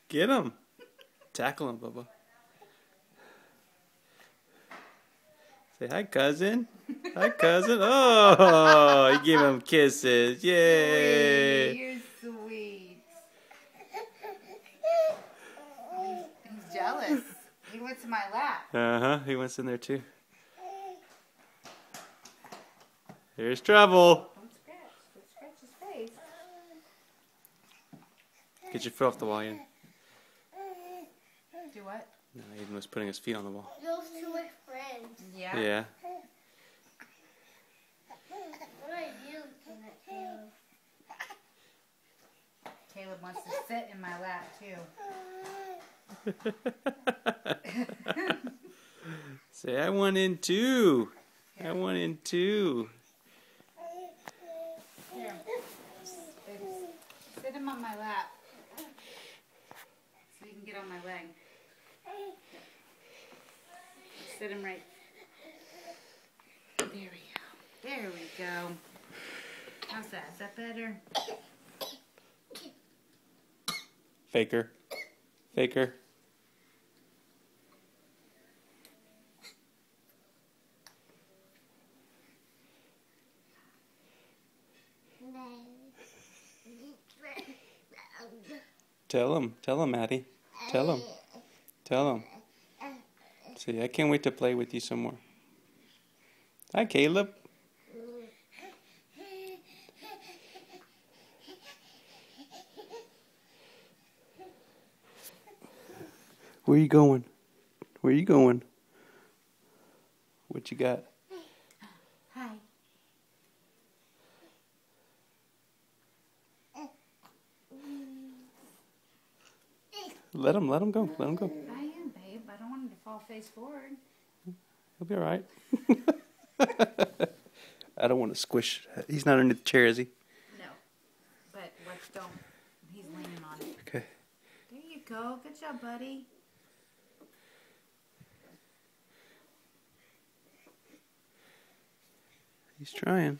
Get him. Tackle him, Bubba. Say hi, cousin. Hi, cousin. Oh, he gave him kisses. Yay. You're sweet. He's jealous. He went to my lap. Uh-huh. He went in there, too. Here's trouble. Don't scratch. Don't scratch his face. Get your foot off the wall, Ian. Do what? No, Aiden was putting his feet on the wall. Those two are friends. Yeah? Yeah. What do I do with Caleb wants to sit in my lap, too. Say, I want in too. I want in too. Here. Sit him on my lap. So you can get on my leg. Sit him right. There we go. There we go. How's that? Is that better? Faker. Faker. Tell him, Maddie. Tell him. See, I can't wait to play with you some more. Hi, Caleb. Where you going? Where you going? What you got? Hi. Let him go. Let him go. I am, babe. I don't want him to fall face forward. He'll be all right. I don't want to squish. He's not under the chair, is he? No. But let's don't. He's leaning on it. Okay. There you go. Good job, buddy. He's trying.